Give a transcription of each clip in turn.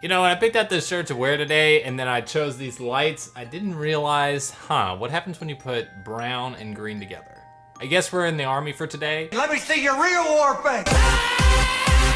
You know, when I picked out this shirt to wear today and then I chose these lights, I didn't realize, what happens when you put brown and green together? I guess we're in the army for today. Let me see your real war face.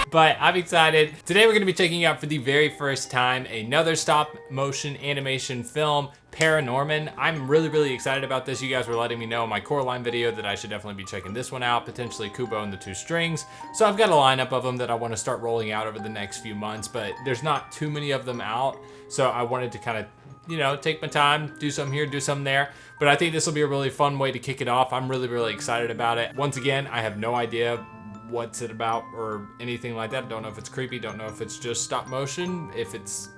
But I'm excited. Today we're gonna be checking out for the very first time another stop motion animation film, Paranorman. I'm really excited about this. You guys were letting me know in my Coraline video that I should definitely be checking this one out, potentially Kubo and the Two Strings. So I've got a lineup of them that I want to start rolling out over the next few months, but there's not too many of them out. So I wanted to kind of, you know, take my time, do some here, do some there. But I think this will be a really fun way to kick it off. I'm really excited about it. Once again, I have no idea what's it about or anything like that. Don't know if it's creepy, don't know if it's just stop motion, if it's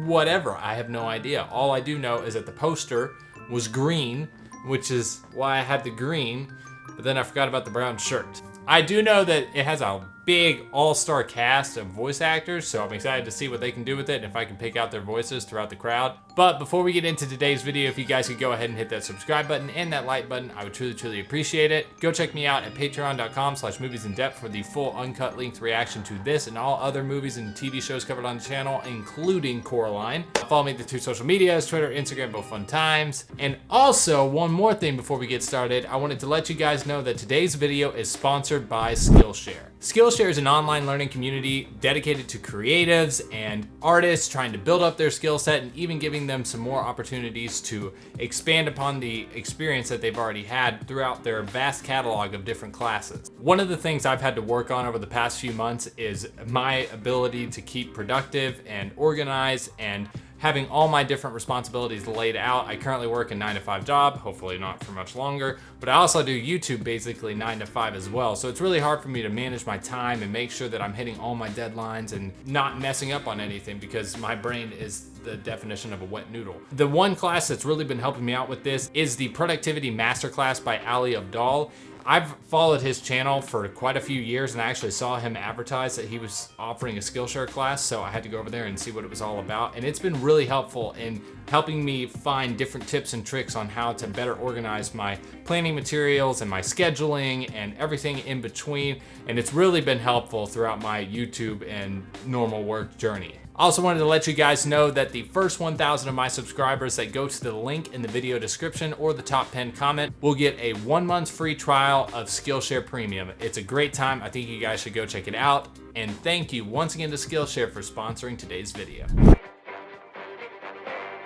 whatever. I have no idea. All I do know is that the poster was green, which is why I had the green, but then I forgot about the brown shirt. I do know that it has a big all-star cast of voice actors, so I'm excited to see what they can do with it and if I can pick out their voices throughout the crowd. But before we get into today's video, if you guys could go ahead and hit that subscribe button and that like button, I would truly appreciate it. Go check me out at patreon.com/moviesinDepth for the full uncut length reaction to this and all other movies and TV shows covered on the channel, including Coraline. Follow me at the two social medias, Twitter, Instagram, both fun times. And also, one more thing before we get started, I wanted to let you guys know that today's video is sponsored by Skillshare. Skillshare is an online learning community dedicated to creatives and artists trying to build up their skill set and even giving them some more opportunities to expand upon the experience that they've already had throughout their vast catalog of different classes. One of the things I've had to work on over the past few months is my ability to keep productive and organized and having all my different responsibilities laid out. I currently work a 9-to-5 job, hopefully not for much longer, but I also do YouTube basically 9 to 5 as well. So it's really hard for me to manage my time and make sure that I'm hitting all my deadlines and not messing up on anything because my brain is the definition of a wet noodle. The one class that's really been helping me out with this is the Productivity Masterclass by Ali Abdaal. I've followed his channel for quite a few years and I actually saw him advertise that he was offering a Skillshare class, so I had to go over there and see what it was all about. And it's been really helpful in helping me find different tips and tricks on how to better organize my planning materials and my scheduling and everything in between. And it's really been helpful throughout my YouTube and normal work journey. I also wanted to let you guys know that the first 1,000 of my subscribers that go to the link in the video description or the top pinned comment will get a 1 month free trial of Skillshare Premium. It's a great time. I think you guys should go check it out. And thank you once again to Skillshare for sponsoring today's video.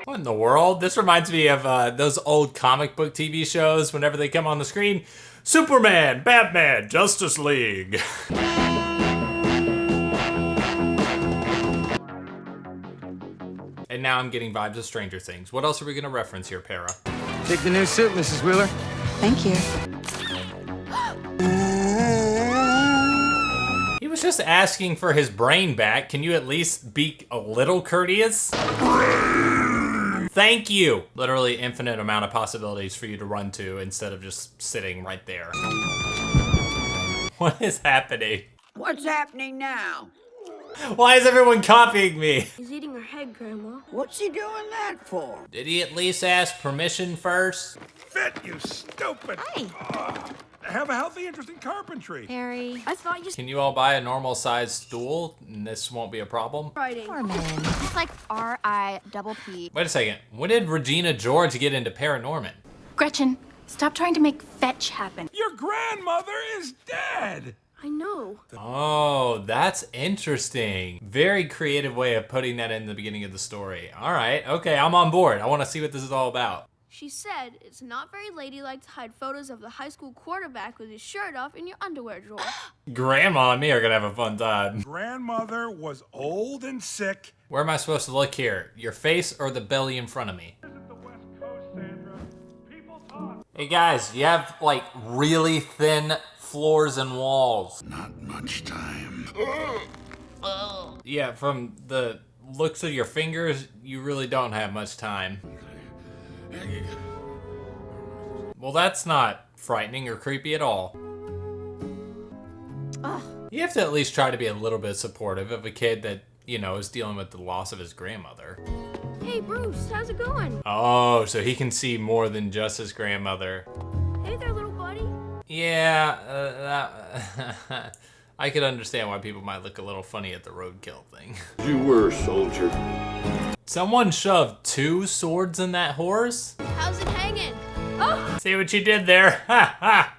What in the world? This reminds me of those old comic book TV shows whenever they come on the screen. Superman, Batman, Justice League. And now I'm getting vibes of Stranger Things. What else are we gonna reference here, Para? Take the new suit, Mrs. Wheeler. Thank you. He was just asking for his brain back. Can you at least be a little courteous? Thank you. Literally infinite amount of possibilities for you to run to instead of just sitting right there. What is happening? What's happening now? Why is everyone copying me? He's eating her head, Grandma. What's he doing that for? Did he at least ask permission first? Fit, you stupid! Hey. Have a healthy interest in carpentry. Harry, I thought you Can you all buy a normal sized stool and this won't be a problem? writing. It's like R-I-P-P. Wait a second. When did Regina George get into Paranorman? Gretchen, stop trying to make fetch happen. Your grandmother is dead! I know. Oh, that's interesting. Very creative way of putting that in the beginning of the story. All right, okay, I'm on board. I want to see what this is all about. She said it's not very ladylike to hide photos of the high school quarterback with his shirt off in your underwear drawer. Grandma and me are gonna have a fun time. Grandmother was old and sick. Where am I supposed to look here? Your face or the belly in front of me? This is the West Coast, Sandra. People talk. Hey guys, you have like really thin floors and walls. Not much time. Yeah, from the looks of your fingers, you really don't have much time. Well, that's not frightening or creepy at all. You have to at least try to be a little bit supportive of a kid that, you know, is dealing with the loss of his grandmother. Hey, Bruce, how's it going? Oh, so he can see more than just his grandmother. Hey there, little buddy. Yeah, I could understand why people might look a little funny at the roadkill thing. You were, soldier. Someone shoved 2 swords in that horse? How's it hanging? Oh! See what you did there? Ha ha!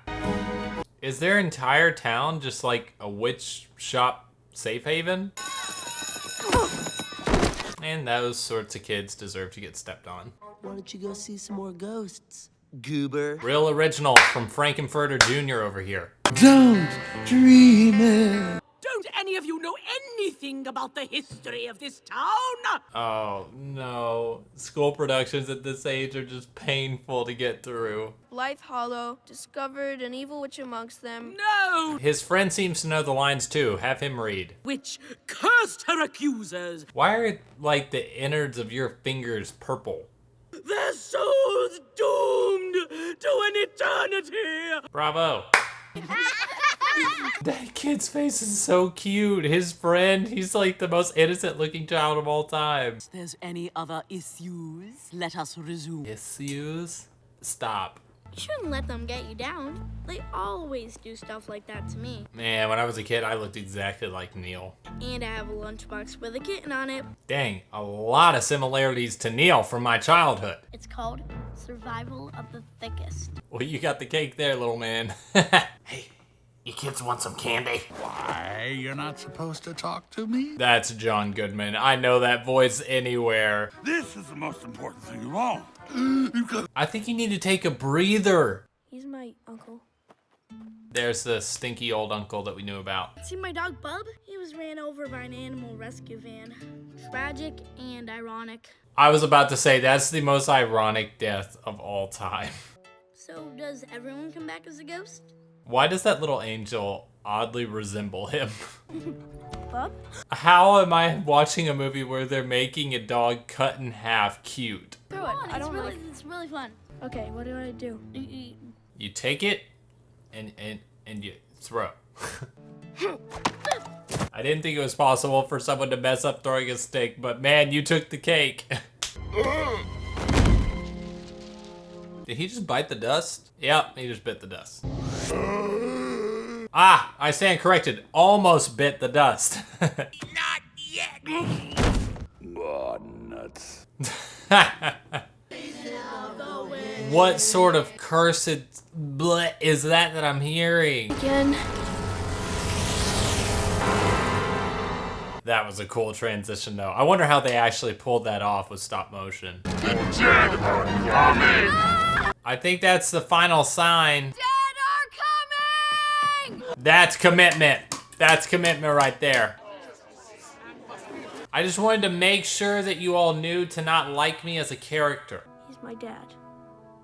Is their entire town just like a witch shop safe haven? And those sorts of kids deserve to get stepped on. Why don't you go see some more ghosts, goober? Real original from Frankenfurter Jr. over here. Don't dream it. Don't any of you know anything about the history of this town? Oh no. School productions at this age are just painful to get through. Blythe Hollow discovered an evil witch amongst them. No! His friend seems to know the lines too. Have him read. Which cursed her accusers. Why are like the innards of your fingers purple? Their souls doomed to an eternity. Bravo. That kid's face is so cute. His friend, he's like the most innocent looking child of all time. If there's any other issues, let us resume. Issues? Stop. You shouldn't let them get you down. They always do stuff like that to me. Man, when I was a kid, I looked exactly like Neil. And I have a lunchbox with a kitten on it. Dang, a lot of similarities to Neil from my childhood. It's called Survival of the Thickest. Well, you got the cake there, little man. Hey, you kids want some candy? Why, you're not supposed to talk to me? That's John Goodman. I know that voice anywhere. This is the most important thing of all. I think you need to take a breather. He's my uncle. There's the stinky old uncle that we knew about. See my dog Bub? He was ran over by an animal rescue van. Tragic and ironic. I was about to say, that's the most ironic death of all time. So does everyone come back as a ghost? Why does that little angel oddly resemble him? Bub? How am I watching a movie where they're making a dog cut in half cute? Throw it. I don't really. It's really fun. Okay, what do I do? You take it and you throw. I didn't think it was possible for someone to mess up throwing a stick, but man, you took the cake. Did he just bite the dust? Yep, he just bit the dust. Ah, I stand corrected. Almost bit the dust. Not yet. Oh, nuts. What sort of cursed bleh is that I'm hearing? Again. That was a cool transition though. I wonder how they actually pulled that off with stop motion. I think that's the final sign. Dead are coming! That's commitment. That's commitment right there. I just wanted to make sure that you all knew to not like me as a character. He's my dad.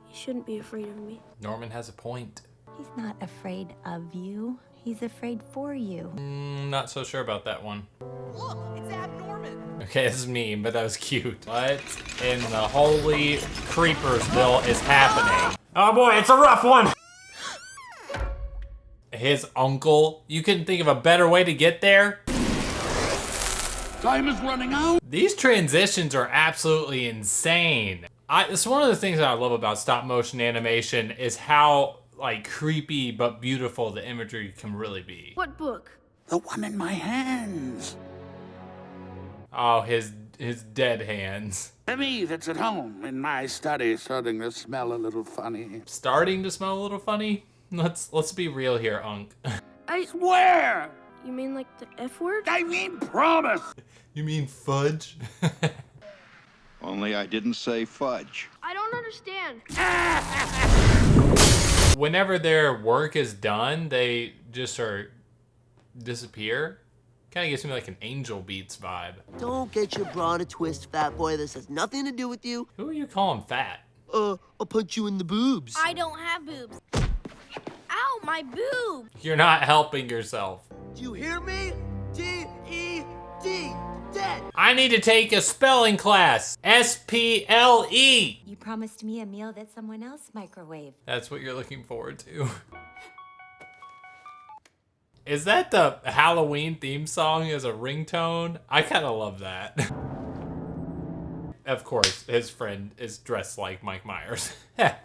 He shouldn't be afraid of me. Norman has a point. He's not afraid of you. He's afraid for you. Not so sure about that one. Look, it's Abnorman. Okay, this is mean, but that was cute. What in the holy Creepersville is happening? Oh boy, it's a rough one! His uncle? You couldn't think of a better way to get there? Time is running out. These transitions are absolutely insane. It's one of the things that I love about stop motion animation is how like creepy but beautiful the imagery can really be. What book? The one in my hands. Oh, his dead hands. To me, that's at home in my study, starting to smell a little funny. Starting to smell a little funny? Let's be real here, Unc. Swear! You mean like the F word? I mean promise! You mean fudge? Only I didn't say fudge. I don't understand. Whenever their work is done, they just disappear. Kind of gives me like an Angel Beats vibe. Don't get your bra in a twist, fat boy. This has nothing to do with you. Who are you calling fat? I'll punch you in the boobs. I don't have boobs. Ow, my boob! You're not helping yourself. Do you hear me? D-E-D. Dead. I need to take a spelling class. S-P-L-E. You promised me a meal that someone else microwaved. That's what you're looking forward to. Is that the Halloween theme song as a ringtone? I kind of love that. Of course, his friend is dressed like Mike Myers. Wanna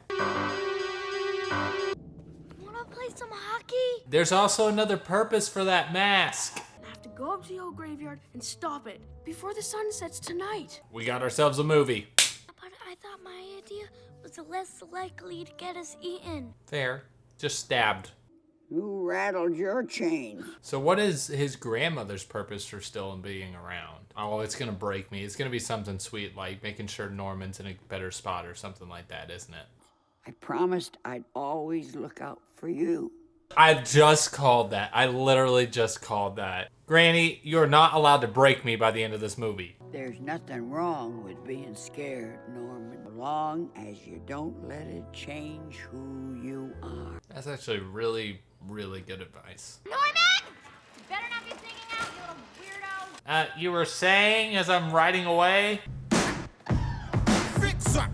play some hockey? There's also another purpose for that mask. I have to go up to the old graveyard and stop it before the sun sets tonight. We got ourselves a movie. But I thought my idea was less likely to get us eaten. Fair. Just stabbed. Who rattled your chain? So what is his grandmother's purpose for still being around? Oh, it's gonna break me. It's gonna be something sweet like making sure Norman's in a better spot or something like that, isn't it? I promised I'd always look out for you. I just called that. I literally just called that. Granny, you're not allowed to break me by the end of this movie. There's nothing wrong with being scared, Norman, as long as you don't let it change who you are. That's actually really, really good advice. Norman! You better not be singing out, you little weirdo. You were saying as I'm riding away?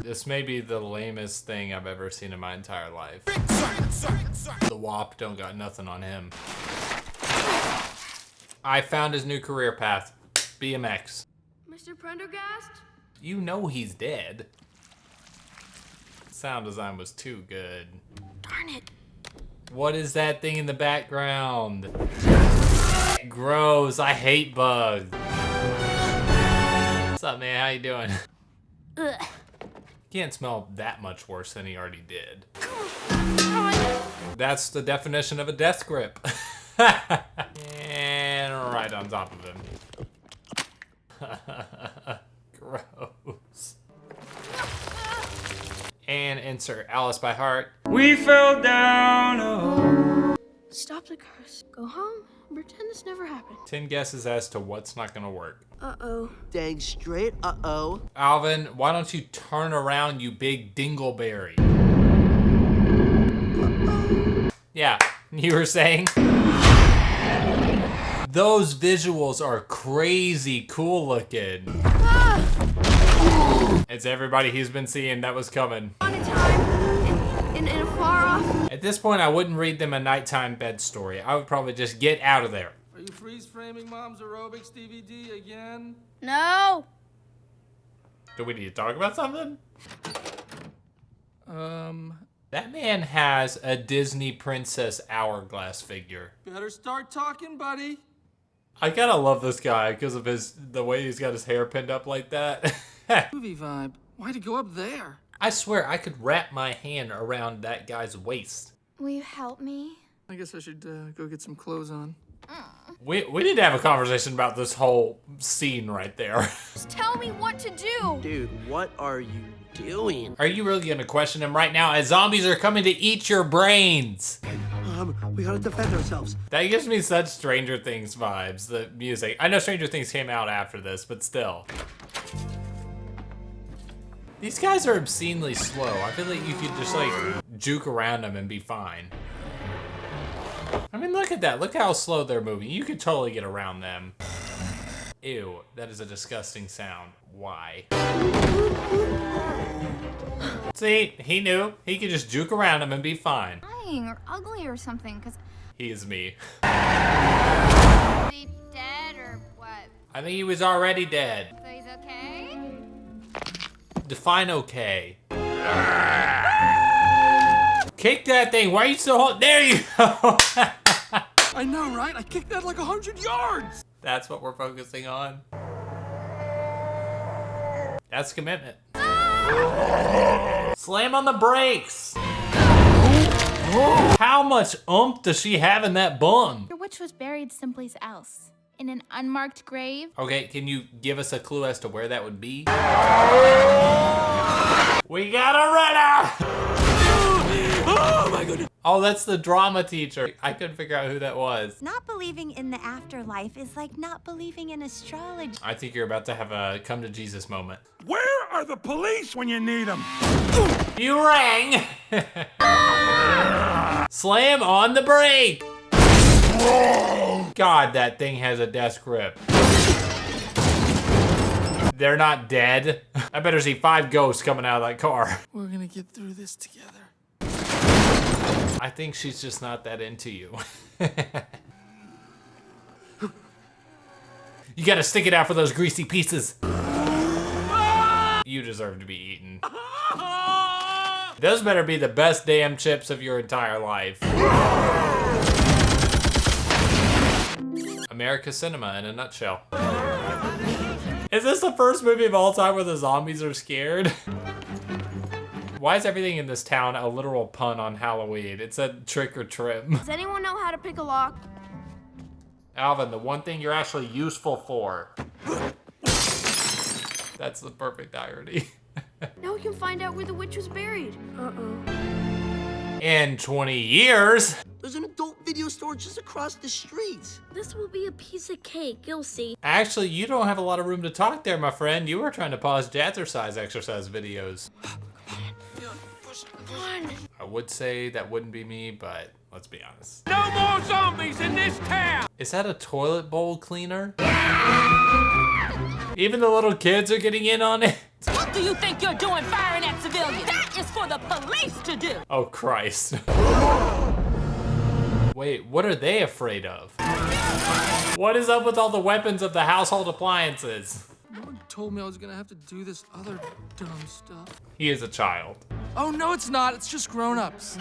This may be the lamest thing I've ever seen in my entire life. The WAP don't got nothing on him. I found his new career path. BMX. Mr. Prendergast? You know he's dead. Sound design was too good. Darn it. What is that thing in the background? Gross, I hate bugs. What's up, man? How you doing? Ugh. Can't smell that much worse than he already did. That's the definition of a death grip. And right on top of him. Gross. And insert Alice by Heart. We fell down a hole. Stop the curse. Go home and pretend this never happened. 10 guesses as to what's not gonna work. Uh-oh. Dang straight, uh-oh. Alvin, why don't you turn around, you big dingleberry? Yeah, you were saying? Those visuals are crazy cool looking. It's everybody he's been seeing that was coming. On a time, in a far off. At this point, I wouldn't read them a nighttime bed story. I would probably just get out of there. Are you freeze framing Mom's Aerobics DVD again? No. Do we need to talk about something? That man has a Disney princess hourglass figure. Better start talking, buddy. I kind of love this guy because of the way he's got his hair pinned up like that. Movie vibe. Why'd it go up there? I swear I could wrap my hand around that guy's waist. Will you help me? I guess I should go get some clothes on. We need to have a conversation about this whole scene right there. Just tell me what to do. Dude, what are you doing? Are you really gonna question him right now as zombies are coming to eat your brains? We gotta defend ourselves. That gives me such Stranger Things vibes, the music. I know Stranger Things came out after this, but still. These guys are obscenely slow. I feel like you could just like juke around them and be fine. I mean, look at that. Look how slow they're moving. You could totally get around them. Ew, that is a disgusting sound. Why? See, he knew. He could just juke around them and be fine. Or ugly or something, because He is me. is he dead or what? I think he was already dead. So he's okay? Define okay. Kick that thing. Why are you so hot? There you go. I know, right? I kicked that like 100 yards. That's what we're focusing on. That's commitment. Slam on the brakes. How much oomph does she have in that bum? Your witch was buried someplace else. In an unmarked grave. Okay, can you give us a clue as to where that would be? We got a runner! Oh my goodness. Oh, that's the drama teacher. I couldn't figure out who that was. Not believing in the afterlife is like not believing in astrology. I think you're about to have a come to Jesus moment. Where are the police when you need them? You rang! Slam on the brake! God, that thing has a death grip. They're not dead. I better see 5 ghosts coming out of that car. We're gonna get through this together. I think she's just not that into you. You gotta stick it out for those greasy pieces. You deserve to be eaten. Those better be the best damn chips of your entire life. America's cinema in a nutshell. Is this the first movie of all time where the zombies are scared? Why is everything in this town a literal pun on Halloween? It's a trick or trim. Does anyone know how to pick a lock? Alvin, the one thing you're actually useful for. That's the perfect irony. Now we can find out where the witch was buried. In 20 years. There's an adult video store just across the street. This will be a piece of cake, you'll see. Actually, you don't have a lot of room to talk there, my friend. You were trying to pause jazzercise exercise videos. I would say that wouldn't be me, but let's be honest. No more zombies in this town! Is that a toilet bowl cleaner? Even the little kids are getting in on it. What do you think you're doing firing at civilians? That is for the police to do. Oh, Christ. Wait, what are they afraid of? What is up with all the weapons of the household appliances? No one told me I was gonna have to do this other dumb stuff. He is a child. Oh, no, it's not. It's just grown-ups.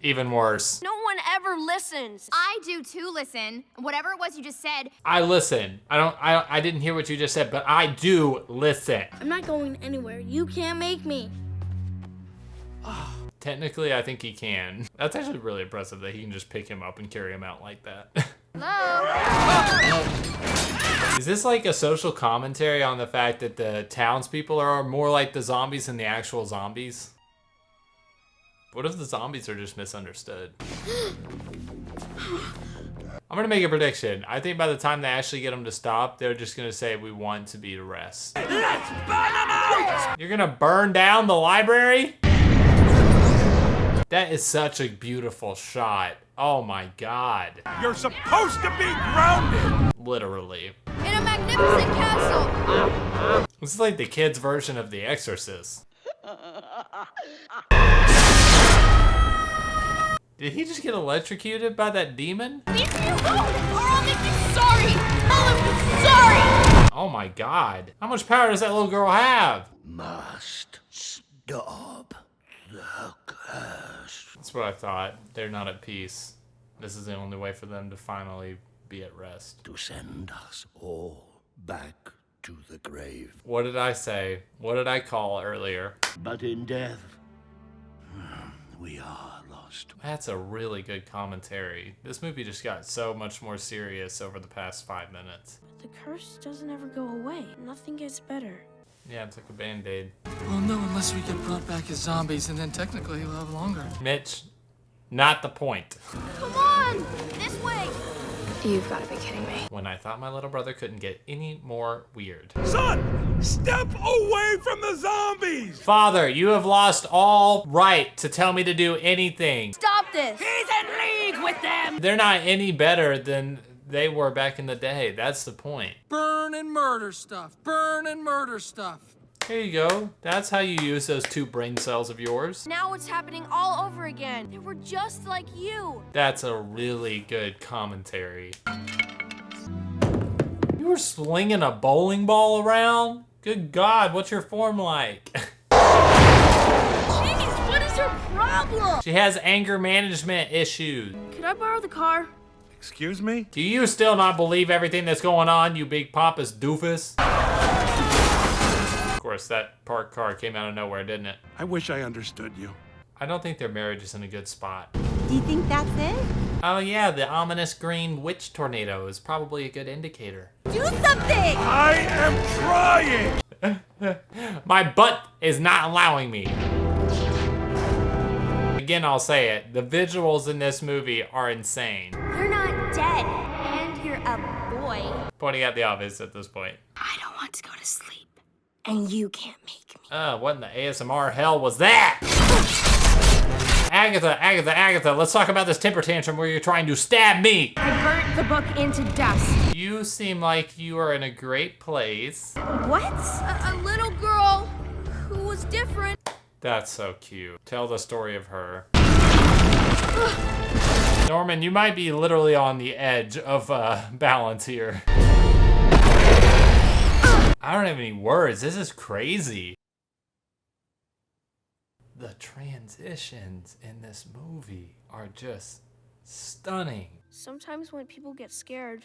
Even worse. No one ever listens. I do too listen. Whatever it was you just said. I listen. I didn't hear what you just said, but I do listen. I'm not going anywhere. You can't make me. Technically, I think he can. That's actually really impressive that he can just pick him up and carry him out like that. Hello? Is this like a social commentary on the fact that the townspeople are more like the zombies than the actual zombies? What if the zombies are just misunderstood? I'm gonna make a prediction. I think by the time they actually get them to stop, they're just gonna say, we want to be at rest. Let's burn them out! You're gonna burn down the library? That is such a beautiful shot. Oh my God. You're supposed to be grounded! Literally. In a magnificent castle. This is like the kids' version of The Exorcist. Did he just get electrocuted by that demon? Leave me alone, or I'll make you sorry. I'll be sorry. Oh my God. How much power does that little girl have? Must stop the curse. That's what I thought. They're not at peace. This is the only way for them to finally be at rest. To send us all back to the grave. What did I say? What did I call earlier? But in death, we are lost. That's a really good commentary. This movie just got so much more serious over the past 5 minutes. The curse doesn't ever go away. Nothing gets better. Yeah, it's like a Band-Aid. Well, no, unless we get brought back as zombies, and then technically he'll have longer. Mitch, not the point. Come on, this way. You've got to be kidding me. When I thought my little brother couldn't get any more weird. Son, step away from the zombies! Father, you have lost all right to tell me to do anything. Stop this. He's in league with them. They're not any better than they were back in the day. That's the point. Burn and murder stuff. Burn and murder stuff. Here you go. That's how you use those 2 brain cells of yours. Now it's happening all over again. They were just like you. That's a really good commentary. You were slinging a bowling ball around? Good God, what's your form like? Jeez, what is your problem? She has anger management issues. Could I borrow the car? Excuse me? Do you still not believe everything that's going on, you big pompous doofus? Of course, that parked car came out of nowhere, didn't it? I wish I understood you. I don't think their marriage is in a good spot. Do you think that's it? Oh yeah, the ominous green witch tornado is probably a good indicator. Do something! I am trying! My butt is not allowing me. Again, I'll say it. The visuals in this movie are insane. You're not dead, and you're a boy. Pointing out the obvious at this point. I don't want to go to sleep, and you can't make me. What in the ASMR hell was that? Agatha, let's talk about this temper tantrum where you're trying to stab me. I burnt the book into dust. You seem like you are in a great place. What? A little girl who was different. That's so cute. Tell the story of her. Norman, you might be literally on the edge of balance here. I don't have any words. This is crazy. The transitions in this movie are just stunning. Sometimes when people get scared,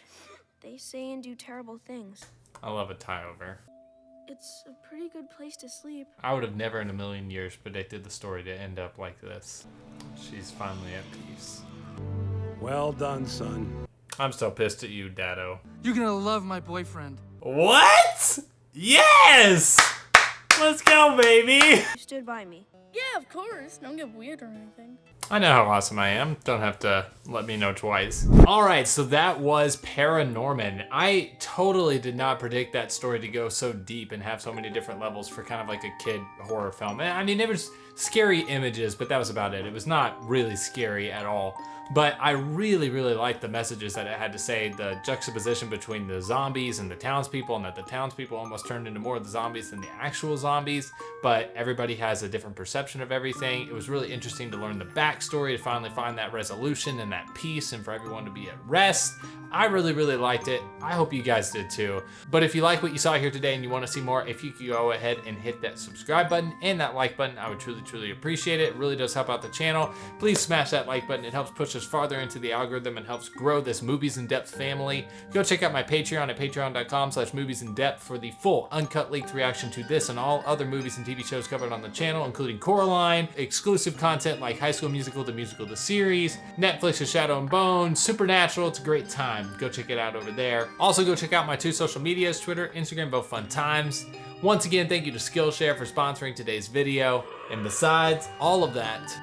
they say and do terrible things. I love a tie over. It's a pretty good place to sleep. I would have never in a million years predicted the story to end up like this. She's finally at peace. Well done, son. I'm still pissed at you, Dado. You're gonna love my boyfriend. What? Yes! Let's go, baby! You stood by me. Yeah, of course. Don't get weird or anything. I know how awesome I am. Don't have to let me know twice. All right, so that was Paranorman. I totally did not predict that story to go so deep and have so many different levels for kind of like a kid horror film. I mean, there was scary images, but that was about it. It was not really scary at all. But I really, really liked the messages that it had to say, the juxtaposition between the zombies and the townspeople, and that the townspeople almost turned into more of the zombies than the actual zombies, but everybody has a different perception of everything. It was really interesting to learn the backstory, to finally find that resolution and that peace, and for everyone to be at rest. I really, really liked it. I hope you guys did too. But if you like what you saw here today and you want to see more, if you could go ahead and hit that subscribe button and that like button, I would truly, truly appreciate it. It really does help out the channel. Please smash that like button. It helps push us farther into the algorithm and helps grow this Movies in Depth family. Go check out my Patreon at patreon.com/moviesinDepth for the full uncut leaked reaction to this and all other movies and TV shows covered on the channel, including Coraline, exclusive content like High School Musical, the musical, the series, Netflix's Shadow and Bone, Supernatural. It's a great time. Go check it out over there. Also, go check out my 2 social medias, Twitter, Instagram, both fun times. Once again, thank you to Skillshare for sponsoring today's video. And besides all of that,